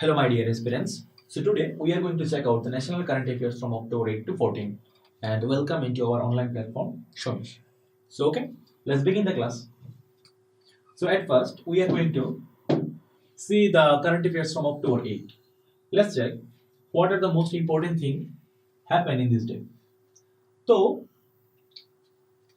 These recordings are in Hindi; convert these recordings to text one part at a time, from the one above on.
Hello, my dear aspirants. So today we are going to check out the national current affairs from October 8 to 14, and welcome into our online platform, Shomish. So okay, let's begin the class. So at first we are going to see the current affairs from October 8. Let's check what are the most important thing happen in this day. So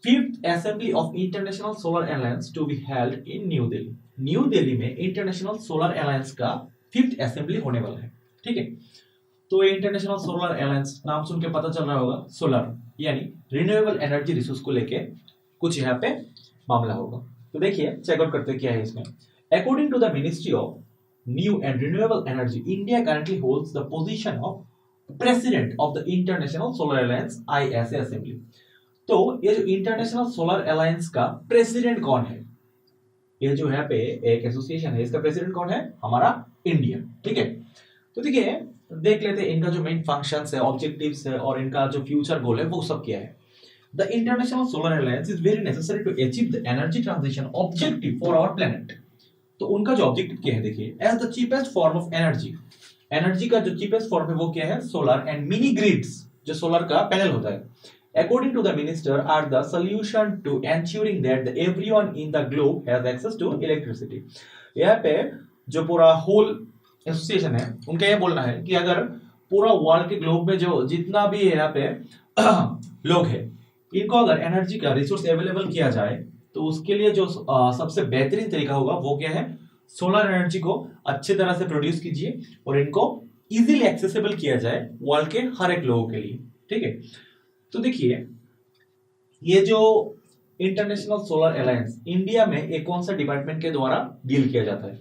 fifth assembly of international solar alliance to be held in New Delhi. New Delhi में इंटरनेशनल सोलर अलायंस का फिफ्थ असेंबली होने वाला है। ठीक है, तो ये इंटरनेशनल सोलर अलायंस नाम सुन के पता चल रहा होगा, सोलर यानी रिन्यूएबल एनर्जी रिसोर्स को लेके कुछ यहाँ पे मामला होगा। तो देखिए चेकआउट करते क्या है इसमें। According to the ministry of new and renewable energy, India currently holds the position of president of the international solar alliance ISA assembly. तो ये जो इंटरनेशनल सोलर अलायंस का प्रेसिडेंट कौन है, ये जो यहाँ पे एक एसोसिएशन है, इसका प्रेसिडेंट कौन है, हमारा इंडिया। ठीक है, तो देखिए देख लेते हैं इनका जो मेन फंक्शंस है, ऑब्जेक्टिव्स है और इनका जो फ्यूचर गोल है वो सब क्या है। The international solar alliance is very necessary to achieve the energy transition objective for our planet. तो उनका जो ऑब्जेक्टिव क्या है, देखिए as the cheapest form of energy, energy का जो चीपेस्ट फॉर्म है वो क्या है, सोलर एंड मिनी ग्रिड्स, जो सोलर का पैनल होता है, according to the minister, are the solution to ensuring that everyone in the globe has access to electricity। यहाँ पे जो पूरा होल एसोसिएशन है उनका ये बोलना है कि अगर पूरा वर्ल्ड के ग्लोब में जो जितना भी यहाँ पे लोग हैं, इनको अगर एनर्जी का रिसोर्स अवेलेबल किया जाए तो उसके लिए जो सबसे बेहतरीन तरीका होगा वो क्या है, सोलर एनर्जी को अच्छी तरह से प्रोड्यूस कीजिए और इनको इजीली एक्सेसिबल किया जाए वर्ल्ड के हर एक लोगों के लिए। ठीक है, तो देखिए ये जो इंटरनेशनल सोलर अलायंस इंडिया में एक कौन सा डिपार्टमेंट के द्वारा डील किया जाता है।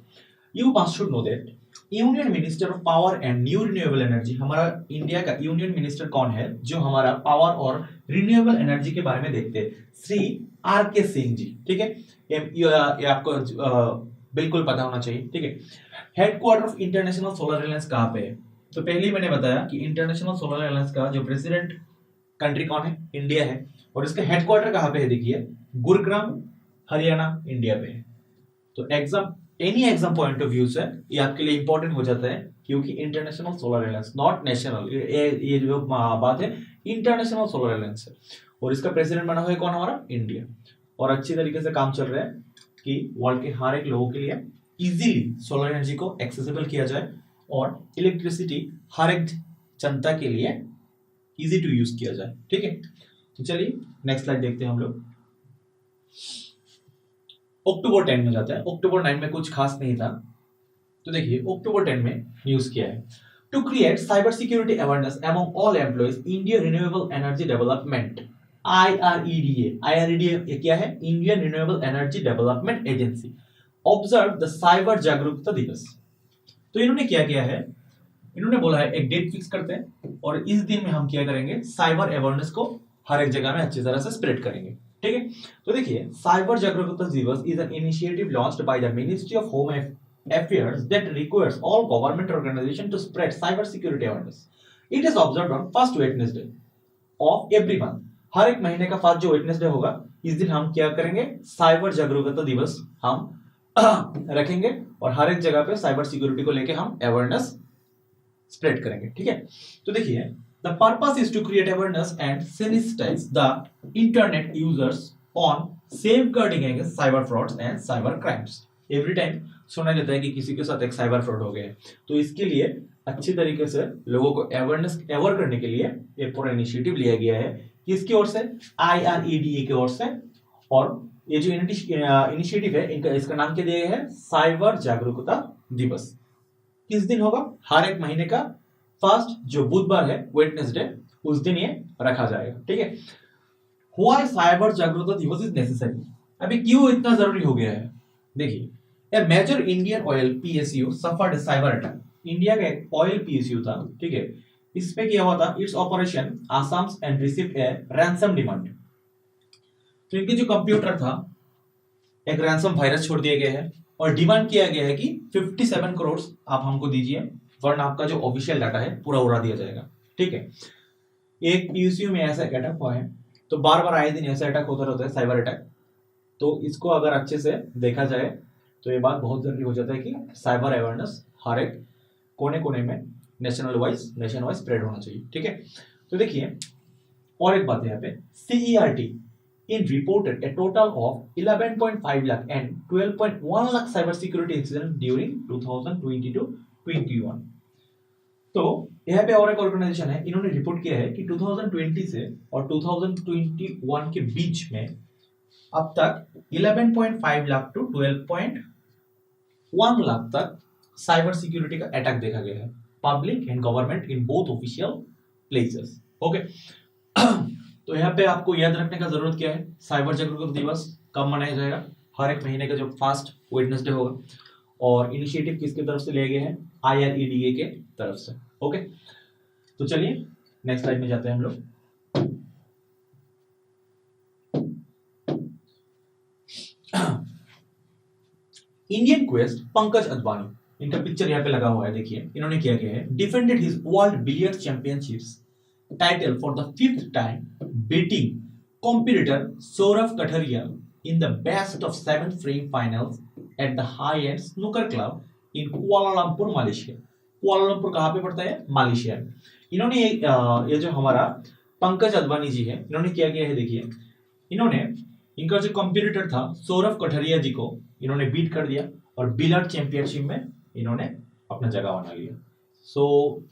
You must should know that union minister of power and new renewable energy, हमारा इंडिया का यूनियन मिनिस्टर कौन है जो हमारा पावर और रिन्यूएबल एनर्जी के बारे में देखते हैं, श्री आर के सिंह जी। ठीक है, ये आपको बिल्कुल पता होना चाहिए। ठीक है, headquarter of international solar alliance कहाँ पे है, तो पहले ही मैंने बताया कि इंटरनेशनल सोलर अलायंस का जो प्रेसिडेंट कंट्री कौन है, इंडिया है, और इसका हेडक्वार्टर कहां पे है, देखिए गुरुग्राम हरियाणा इंडिया पे है। तो exam any exam point of view से ये आपके लिए इंपॉर्टेंट हो जाता है, क्योंकि international solar alliance not national, ये जो बात है इंटरनेशनल सोलर अलायंस है और इसका प्रेसिडेंट बना हुआ है कौन, हमारा इंडिया। और अच्छी तरीके से काम चल रहा है कि वर्ल्ड के हर एक लोगों के लिए इजीली सोलर एनर्जी को एक्सेसिबल किया जाए और इलेक्ट्रिसिटी हर एक जनता के लिए इजी टू यूज किया जाए। ठीक है, तो चलिए नेक्स्ट स्लाइड देखते हैं हम लोग। अक्टूबर 10 में जाता है, अक्टूबर 9 में कुछ खास नहीं था। तो देखिए अक्टूबर 10 में न्यूज क्या है, to create cyber security awareness among all employees, India renewable energy development IREDA, IREDA क्या है, Indian renewable energy development agency observe the cyber जागरूकता दिवस। तो इन्होंने क्या किया है, इन्होंने बोला है एक डेट फिक्स करते हैं और इस दिन में हम क्या करेंगे, साइबर अवेयरनेस को हर एक जगह में अच्छी तरह से स्प्रेड करेंगे। ठीक है, तो देखिए साइबर जागरूकता दिवस is an initiative launched by the ministry of home affairs that requires all government organisation to spread cyber security awareness. It is observed on first Wednesday of every month. हर एक महीने का फर्स्ट जो वेडनेसडे होगा इस दिन हम क्या करेंगे, साइबर जागरूकता दिवस हम रखेंगे और हर एक जगह पे साइबर सिक्योरिटी को लेके हम अवेयरनेस स्प्रेड करेंगे। ठीक है, तो देखिए the purpose is to create awareness and sensitize the internet users on safeguarding against cyber frauds and cyber crimes. Every time सुना जाता है कि किसी के साथ एक साइबर फ्रॉड हो गया है, तो इसके लिए अच्छी तरीके से लोगों को अवेयर करने के लिए ये पूरा इनिशिएटिव लिया गया है, किसकी ओर से, IREDA की ओर से। और ये जो इनिशिएटिव है इनका, इसका नाम क्या दिया गया है, साइबर जागरूकता दिवस। किस दिन होगा, हर एक महीने का फर्स्ट जो बुधवार है वेडनेसडे, उस दिन ये रखा जाएगा। ठीक है, व्हाई साइबर जागरूकता दिवस इज नेसेसरी, अभी क्यों इतना जरूरी हो गया है। देखिए a major Indian oil PSU suffered cyber attack. India का एक ऑयल PSU था, ठीक है, इसमें क्या हुआ था, its operation Assam and received A ransom demand. तो इनके जो कंप्यूटर था एक रैंसम वायरस छोड़ दिया गया है और डिमांड किया गया है कि 57 करोड़ आप हमको दीजिए, वरना आपका जो ऑफिशियल डाटा है पूरा उड़ा दिया जाएगा। ठीक है, एक PSU में ऐसा अटैक हुआ है, तो बार बार आए दिन ऐसा अटैक होता रहता है, साइबर अटैक। तो इसको अगर अच्छे से देखा जाए तो ये बात बहुत जरूरी हो जाता है कि साइबर अवेयरनेस हर एक कोने कोने में नेशन वाइज स्प्रेड होना चाहिए, ठीक है। तो देखिए और एक बात है यहाँ पे, CERT in reported a total of 11.5 lakh and 12.1 lakh cyber security incidents during 2020-21। तो यहाँ पे और एक ऑर्गेनाइजेशन है, इन्होंने रिपोर्ट किया है कि 2020 से और 2021 के बीच में अब तक 11.5 लाख टू 12.1 लाख तक साइबर सिक्योरिटी का अटैक देखा गया है, public and government in both official places. Okay, तो यहाँ पे आपको याद रखने का जरूरत क्या है, साइबर जागरूकता दिवस कब मनाया जाएगा, हर एक महीने का जो फर्स्ट वेडनेसडे होगा, और इनिशिएटिव किसकी तरफ से लिए गए हैं, IREDA के तरफ से। ओके, तो चलिए नेक्स्ट स्लाइड में जाते हैं हम लोग। इंडियन क्वेस्ट पंकज अडवाणी, इनका पिक्चर यहाँ पे लगा हुआ है, देखिए इन्होंने क्या किया है, defended his world billiards championships title for the 5th time, beating competitor Saurav Katharia in the best of 7 frame finals at the high-end snooker club in Kuala Lumpur, Malaysia। कुआला Lumpur कहाँ पे पड़ता है, मलेशिया में। इन्होंने ये जो हमारा पंकज अडवाणी जी है, इन्होंने क्या किया है, देखिए इन्होंने इनका जो कंपटीटर था सौरभ कठरिया जी को इन्होंने बीट कर दिया और बिलियर्ड चैंपियनशिप में इन्होंने अपना जगह बना लिया। सो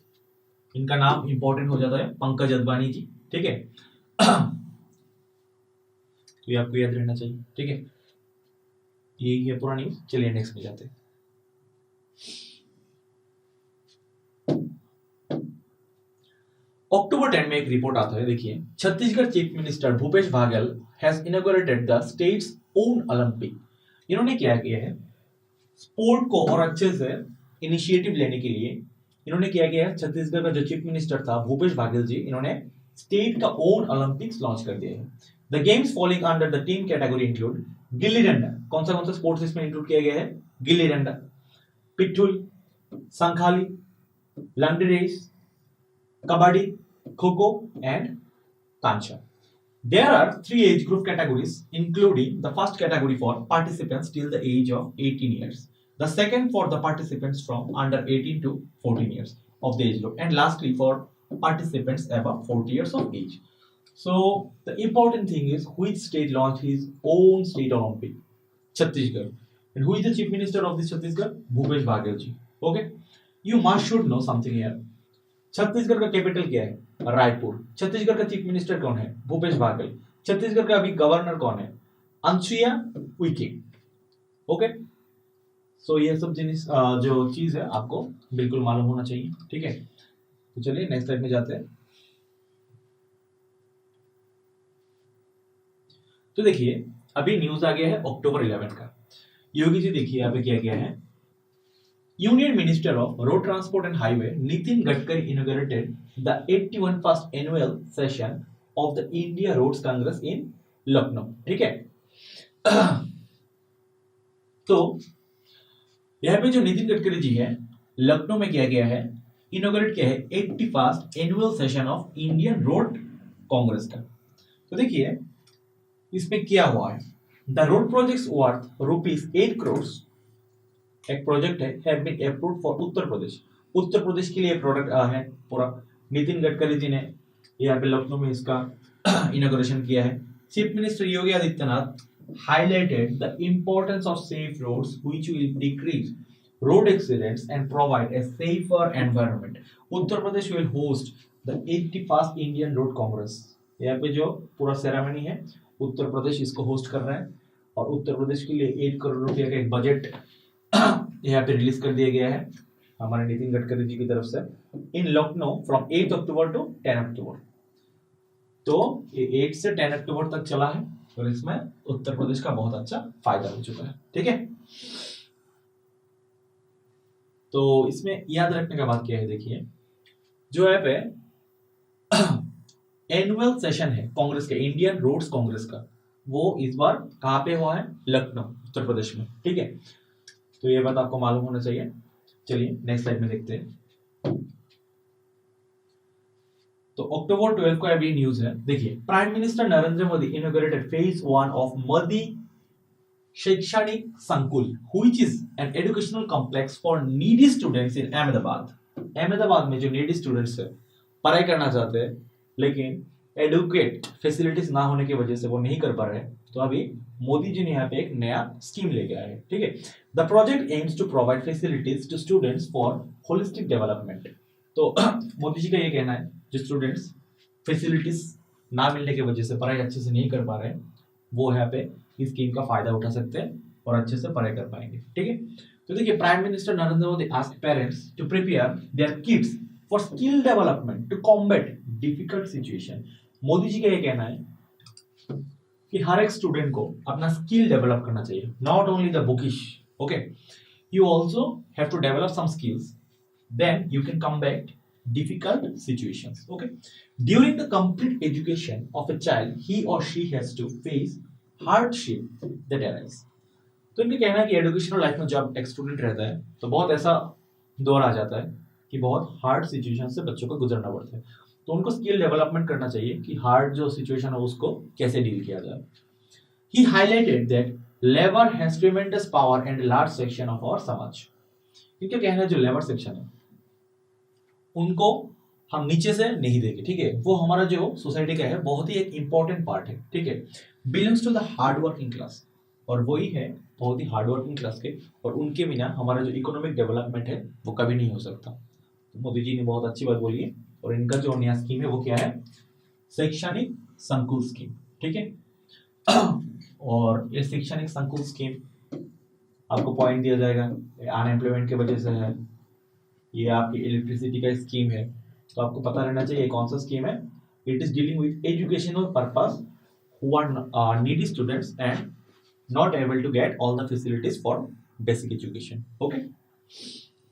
इनका नाम इंपॉर्टेंट हो जाता है पंकज अडवाणी जी, ठीक है। तो ये आपको याद रहना चाहिए, ठीक है। यही है पूरा न्यूज, चलिए नेक्स्ट में जाते हैं। अक्टूबर 10 में एक रिपोर्ट आता है, देखिए Chhattisgarh chief minister Bhupesh Baghel has inaugurated the states own Olympic. इन्होंने क्या किया है, स्पोर्ट को और अच्छे से इनिशिएटिव लेने के लिए इन्होंने क्या किया है, छत्तीसगढ़ का जो चीफ मिनिस्टर था भूपेश बाघेल जी, इन्होंने स्टेट का ओन ओलंपिक्स लॉन्च कर दिया है। The games falling under the team category include gilli danda, कौन सा स्पोर्ट्स इसमें इंक्लूड किया गया है, गिल्ली डंडा, पिट्ठूल, संखाली, लंगड़ी रेस, कबड्डी, खो-खो एंड कांचा। There are 3 age group categories, including the first category for participants till the age of 18 years, the second for the participants from under 18 to 14 years of the age group, and lastly for participants above 40 years of age. So the important thing is which state launched his own state Olympic? Chhattisgarh. And who is the chief minister of this Chhattisgarh? Bhupesh Baghel ji. Okay, you must should know something here. Chhattisgarh का कैपिटल क्या है, रायपुर। छत्तीसगढ़ का चीफ मिनिस्टर कौन है, भूपेश बाघेल। छत्तीसगढ़ का अभी गवर्नर कौन है, अनसुईया उइके। ओके, सो ये सब जिनिस जो चीज है आपको बिल्कुल मालूम होना चाहिए, ठीक है। तो चलिए नेक्स्ट स्लाइड में जाते हैं। तो देखिए अभी न्यूज आ गया है अक्टूबर 11 का। योगी जी देखिए यहाँ पे क्या गया है, Union Minister of Road Transport and Highway Nitin Gadkari inaugurated the 81st annual session of the India Roads Congress in Lucknow, ठीक है। तो यहाँ पे जो नितिन गडकरी जी है, लखनऊ में किया गया है, इनोग्रेट किया है 81st annual session of Indian road Congress का। तो देखिए इसमें क्या हुआ है, the road projects worth ₹8 crores, एक प्रोजेक्ट है have been approved for Uttar Pradesh. Uttar Pradesh के लिए प्रोडक्ट है पूरा, नितिन गडकरी जी ने यहाँ पे लखनऊ में इसका इनॉग्रेशन किया है। Chief minister Yogi Adityanath highlighted the importance of safe roads which will decrease road accidents and provide a safer environment. Uttar Pradesh will host the 81st Indian Road Congress। यहाँ पे जो पूरा सेरेमनी है उत्तर प्रदेश इसको होस्ट कर रहा है, और उत्तर प्रदेश के लिए 8 करोड़ रुपए का एक बजट यहाँ पे रिलीज कर दिया गया है हमारे नितिन गडकरी जी की तरफ से, इन लखनऊ फ्रॉम 8 अक्टूबर टू 10 अक्टूबर। तो ये 8 से 10 अक्टूबर तक चला है और इसमें उत्तर प्रदेश का बहुत अच्छा फायदा हो चुका है, ठीक है। तो इसमें याद रखने का बात क्या है, देखिए जो है पे एनुअल सेशन है कांग्रेस के, इंडियन रोड्स कांग्रेस का, वो इस बार कहाँ पे हुआ है, लखनऊ उत्तर प्रदेश में, ठीक है। तो ये बात आपको मालूम होना चाहिए। चलिए नेक्स्ट स्लाइड में देखते हैं। तो अक्टूबर 12 को अभी न्यूज है, देखिए prime minister Narendra Modi inaugurated phase 1 of Modi शैक्षणिक संकुल which is an educational complex for needy students in Ahmedabad. Ahmedabad में जो नीडी स्टूडेंट्स है, पढ़ाई करना चाहते हैं लेकिन एडुकेट फैसिलिटीज ना होने की वजह से वो नहीं कर पा रहे, तो अभी मोदी जी ने यहाँ पे एक नया स्कीम लेके आए हैं। ठीक है, the project aims to provide facilities to students for holistic development. तो मोदी जी का ये कहना है जो स्टूडेंट्स फैसिलिटीज ना मिलने की वजह से पढ़ाई अच्छे से नहीं कर पा रहे हैं, वो यहाँ पे इस स्कीम का फायदा उठा सकते हैं और अच्छे से पढ़ाई कर पाएंगे। ठीक है, तो देखिए prime minister Narendra Modi asked parents to prepare their kids for skill development to combat difficult situation. Modi ji का ये कहना है कि हर एक स्टूडेंट को अपना स्किल डेवलप करना चाहिए, not only the bookish. Okay, you also have to develop some skills, then you can combat difficult situations. Okay, during the complete education of a child, he or she has to face hardship that arise. तो इनका कहना है कि एजुकेशनल लाइफ में जब एक स्टूडेंट रहता है तो बहुत ऐसा दौर आ जाता है कि बहुत हार्ड सिचुएशन से बच्चों को गुजरना पड़ता है, तो उनको स्किल डेवलपमेंट करना चाहिए कि हार्ड जो सिचुएशन है उसको कैसे डील किया जाए। He highlighted that labor has tremendous power and a large section of our समाज। इनका कहना है जो लेबर सेक्शन है उनको हम नीचे से नहीं देंगे। ठीक है, वो हमारा जो सोसाइटी का है बहुत ही एक इंपॉर्टेंट पार्ट है। ठीक है, belongs to the hard working class, और वही है बहुत ही हार्ड वर्किंग क्लास के, और उनके बिना हमारा जो इकोनॉमिक डेवलपमेंट है वो कभी नहीं हो सकता। तो मोदी जी ने बहुत अच्छी बात बोली है, और इनका जो नया स्कीम है वो क्या है, शैक्षणिक संकुल स्कीम। ठीक है, और ये शैक्षणिक संकुल स्कीम आपको पॉइंट दिया जाएगा, अनएम्प्लॉयमेंट की वजह से है, ये आपकी इलेक्ट्रिसिटी का स्कीम है, तो आपको पता रहना चाहिए कौन सा स्कीम है। It is dealing with educational purpose who are needy students and not able to get all the facilities for basic education. Okay,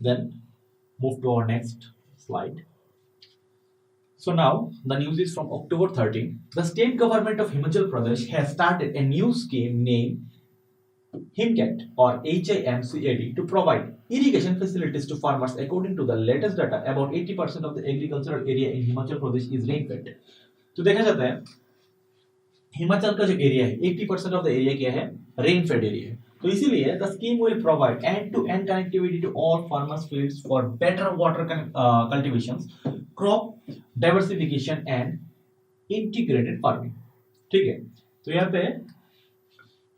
then move to our next slide. So now the news is from October 13. The state government of Himachal Pradesh has started a new scheme named HIMCAT or HIMCAD to provide irrigation facilities to farmers. According to the latest data, about 80% of the agricultural area in Himachal Pradesh is rain-fed. तो देखा जाता है हिमाचल का जो एरिया है 80% ऑफ द एरिया क्या है, रेन फेड एरिया है। तो इसीलिए the scheme will provide end to end connectivity to all farmers fields for better water cultivations, crop diversification and integrated farming. ठीक है, तो यहाँ पे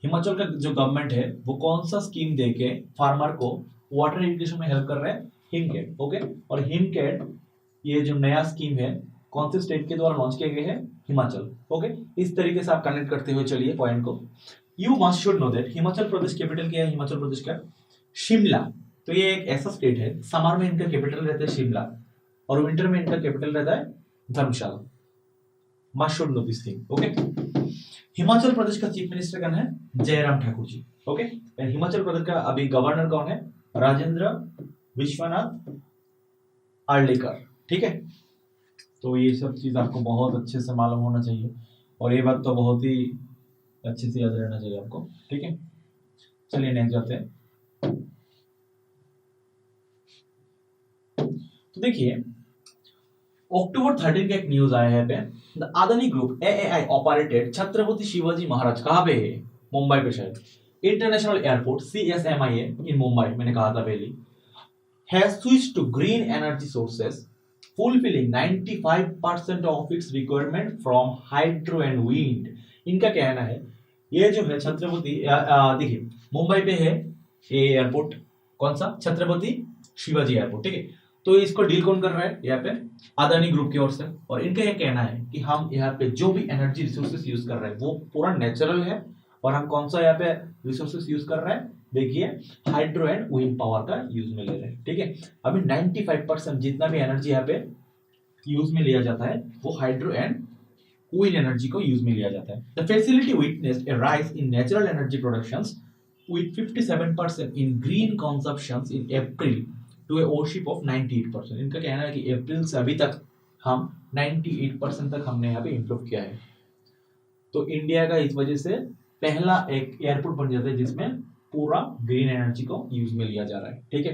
हिमाचल का जो गवर्नमेंट है वो कौन सा स्कीम देके फार्मर को वाटर इरिगेशन में हेल्प कर रहा है, हिमकेट। ओके, और हिमकेट ये जो नया स्कीम है कौन से स्टेट के द्वारा लॉन्च किया गया है, हिमाचल। ओके, इस तरीके से आप कनेक्ट करते हुए चलिए पॉइंट को। You must should know that Himachal Pradesh capital क्या है, हिमाचल प्रदेश का शिमला। तो ये एक ऐसा स्टेट है, समर में इनका कैपिटल रहता है शिमला और विंटर में इनका कैपिटल रहता है Dharamshala. Must should know this thing. Okay, Himachal Pradesh का चीफ मिनिस्टर कौन है, जयराम ठाकुर जी। ओके, हिमाचल प्रदेश का अभी गवर्नर कौन है, राजेंद्र विश्वनाथ आर्लेकर। ठीक है, तो ये सब चीज आपको बहुत अच्छे से मालूम होना चाहिए, और ये बात तो बहुत ही अच्छे से याद रहना चाहिए आपको। ठीक है, चलिए नेक्स्ट जाते हैं। तो देखिए अक्टूबर 13 का एक न्यूज आया है पे, the Adani group AAI operated Chhatrapati Shivaji Maharaj, कहाँ पे है, मुंबई पे शायद, international airport CSMIA in Mumbai, मैंने कहा था पहले, has switched to green energy sources fulfilling 95% of its requirement from hydro and wind। इनका कहना है ये जो है छत्रपति, देखिए मुंबई पे है ये एयरपोर्ट, कौन सा, छत्रपति शिवाजी एयरपोर्ट। ठीक है, तो इसको डील कौन कर रहा है, यहाँ पे अदानी ग्रुप की ओर से, और इनका यह कहना है कि हम यहाँ पे जो भी एनर्जी रिसोर्सेस यूज कर रहे हैं वो पूरा नेचुरल है, और हम कौन सा यहाँ पे रिसोर्सेस यूज कर रहे हैं, देखिए हाइड्रो एंड विंड पावर का यूज में ले रहे हैं। ठीक है, अभी 95% जितना भी एनर्जी यहाँ पे यूज में लिया जाता है वो हाइड्रो एंड विंड एनर्जी को यूज में लिया जाता है। The facility witnessed A rise in natural energy productions with 57% in green consumptions in April to a worship of 98%। इनका कहना है कि अप्रैल से अभी तक हम 98% तक हमने यहाँ पे इम्प्रूव किया है। तो इंडिया का इस वजह से पहला एक एयरपोर्ट बन जाता है जिसमें पूरा ग्रीन एनर्जी को यूज में लिया जा रहा है। ठीक है,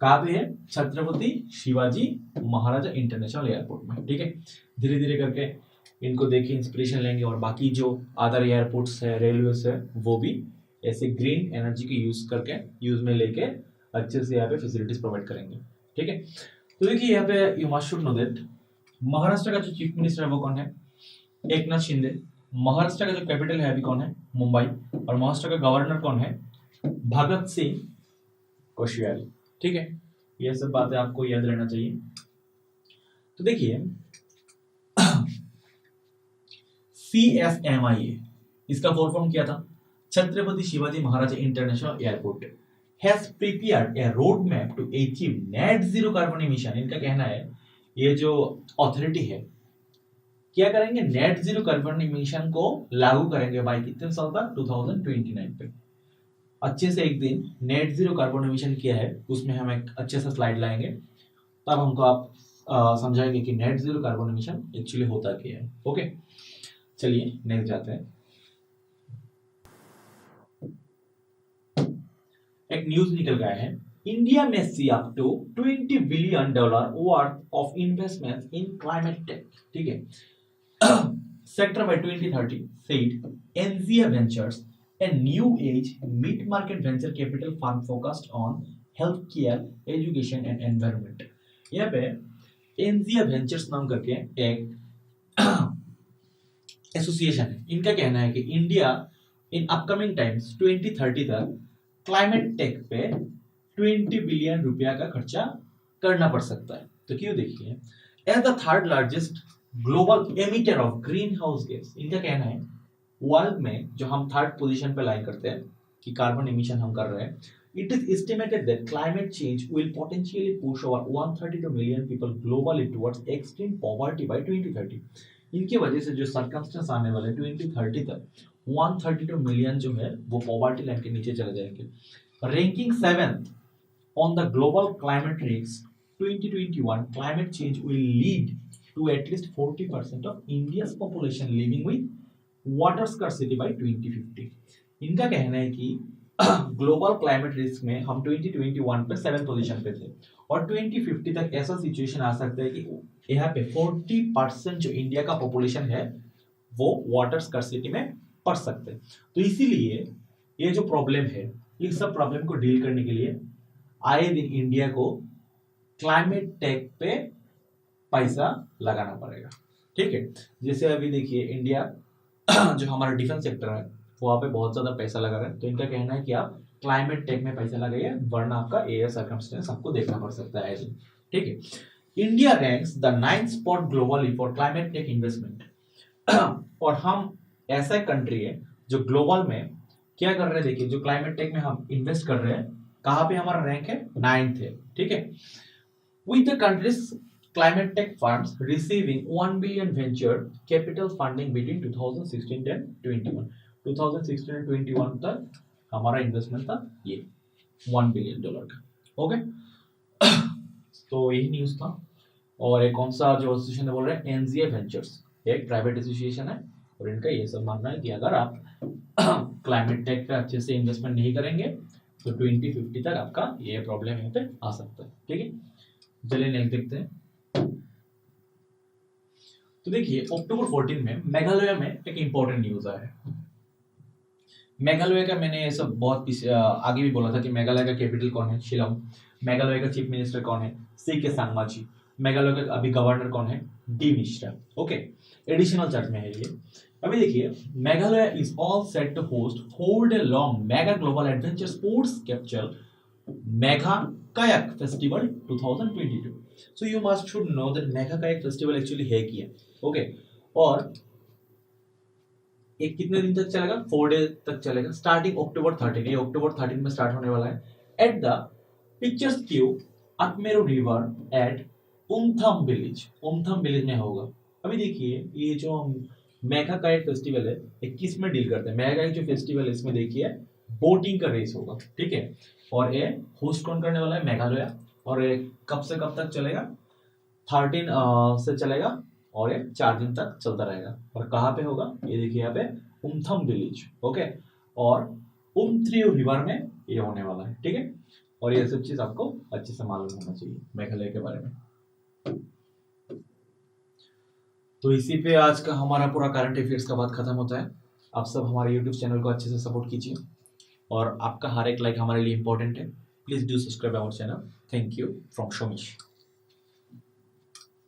कहाँ पे है, छत्रपति शिवाजी महाराजा इंटरनेशनल एयरपोर्ट में। ठीक है, धीरे धीरे करके इनको देख के इंस्पिरेशन लेंगे और बाकी जो अदर एयरपोर्ट्स है, रेलवेज है, वो भी ऐसे ग्रीन एनर्जी के यूज में लेके अच्छे से यहाँ पे फैसिलिटीज प्रोवाइड करेंगे। ठीक है, तो देखिए यहाँ पे you must should know that Maharashtra का जो चीफ मिनिस्टर है वो कौन है? एकनाथ शिंदे। महाराष्ट्र का जो कैपिटल है अभी कौन है? मुंबई। और महाराष्ट्र का गवर्नर कौन है? भगत सिंह कोश्यारी। ठीक है, ये सब बातें आपको याद रहना चाहिए। तो देखिए CFMIA इसका फुल फॉर्म क्या था? Chhatrapati Shivaji Maharaj international airport has prepared a road map to achieve net zero carbon emission. इनका कहना है ये जो अथॉरिटी है क्या करेंगे? नेट जीरो कार्बन इमिशन को लागू करेंगे बाय कितने साल तक? 2029 पे। अच्छे से एक दिन नेट जीरो कार्बन इमिशन किया है उसमें हम एक अच्छे से स्लाइड लाएंगे, तब हमको आप समझाएंगे कि net zero carbon emission actually होता क्या है। ओके, चलिए नेक्स्ट जाते हैं। एक न्यूज निकल गया है, इंडिया में see up to $20 billion worth of investment in climate tech. ठीक है, sector by 2030 said NZA Ventures, a new age mid-market venture capital fund focused on healthcare, education and environment। यहाँ पे NZA Ventures नाम करके एक एसोसिएशन है। इनका कहना है कि इंडिया इन अपकमिंग टाइम्स 2030 तक क्लाइमेट टेक पे 20 बिलियन रुपया का खर्चा करना पड़ सकता है। तो क्यों? देखिए, as the third largest global emitter of green house gas, इनका कहना है वर्ल्ड में जो हम थर्ड पोजीशन पे लाइन करते हैं कि कार्बन एमिशन हम कर रहे हैं, it is estimated that climate change will potentially push over 132 million people globally towards extreme poverty by 2030। इनकी वजह से जो सर्कमस्टेंस आने वाले 2030 तक 132 मिलियन जो है वो पॉवर्टी लाइन के नीचे चले जाएंगे। Ranking 7th on the global climate risk 2021, climate change will lead to at least 40% of India's population living with water scarcity by 2050। इनका कहना है कि ग्लोबल क्लाइमेट रिस्क में हम 2021 पे 7th पोजीशन पे थे और 2050 तक ऐसा सिचुएशन आ सकता है कि यहाँ पे 40% जो इंडिया का पॉपुलेशन है वो वाटर स्कार्सिटी में पड़ सकते हैं। तो इसीलिए ये जो प्रॉब्लम है, इस सब प्रॉब्लम को डील करने के लिए आए दिन इंडिया को क्लाइमेट टेक पे पैसा लगाना पड़ेगा। ठीक है, जैसे अभी देखिए इंडिया जो हमारा डिफेंस सेक्टर है वहां पे बहुत ज्यादा पैसा लगा रहा है, तो इनका कहना है कि आप क्लाइमेट टेक में पैसा लगाइए वरना आपका एयर सर्कमस्टेंस आपको देखना पड़ सकता है। ठीक है, India ranks the 9th spot globally for climate tech investment. और हम ऐसा कंट्री है जो ग्लोबल में क्या कर रहे हैं, देखिए जो क्लाइमेट टेक में हम इन्वेस्ट कर रहे हैं, कहां पे हमारा रैंक है? 9th है। ठीक है, with the country's climate tech funds receiving 1 billion venture capital funding between 2016 and 21। 2016 and 21 तक हमारा इन्वेस्टमेंट था ये $1 बिलियन का। ओके, तो यही न्यूज था। और एक कौन सा जो एसोसिएशन बोल रहे हैं? NZA Ventures, एक प्राइवेट एसोसिएशन है और इनका ये सब मानना है कि अगर आप क्लाइमेट टेक पे अच्छे से इन्वेस्टमेंट नहीं करेंगे तो 2050 तक आपका ये प्रॉब्लम यहाँ पे आ सकता है। ठीक है, चलिए नेक्स्ट देखते हैं। तो देखिए अक्टूबर 14 में मेघालय में एक इंपॉर्टेंट न्यूज आया है। मेघालय का मैंने ये सब बहुत आगे भी बोला था कि मेघालय का कैपिटल कौन है? शिलोंग। मेघालय का चीफ मिनिस्टर कौन है? CK सांगमाची। मेघालय का अभी गवर्नर कौन है? D मिश्रा। ओके, एडिशनल चार्ज में है ये। अभी देखिए Meghalaya is all set to host 4 day long mega global adventure sports capture mega kayak festival 2022। So you must should know that mega kayak festival actually है क्या। ओके, और एक कितने दिन तक चलेगा? 4 डे तक चलेगा, स्टार्टिंग अक्टूबर 13। ये अक्टूबर 13 में स्टार्ट होने वाला है एट द पिक्चर्स क्यू अटमेरू रिवर एट उमथम विलेज में होगा। अभी देखिए ये जो मेघा काyak फेस्टिवल है ये किस में डील करते हैं? मेघा काyak जो फेस्टिवल है इसमें देखिए बोटिंग का रेस होगा। ठीक है, और ये होस्ट कौन करने वाला है? मेघालय। और ये कब से कब तक चलेगा? 13 से चलेगा और ये 4 दिन तक चलता रहेगा। और कहाँ पे होगा? ये देखिए यहाँ पे उमथम विलेज। ओके, और उमथ्रियो रिवर में ये होने वाला है। ठीक है, और ये सब चीज आपको अच्छे से मालूम होना चाहिए मेघालय के बारे में। तो इसी पे आज का हमारा पूरा करंट अफेयर्स का बात खत्म होता है। आप सब हमारे यूट्यूब चैनल को अच्छे से सपोर्ट कीजिए और आपका हर एक लाइक हमारे लिए इंपॉर्टेंट है। Please do subscribe our channel. Thank you from शोमिश।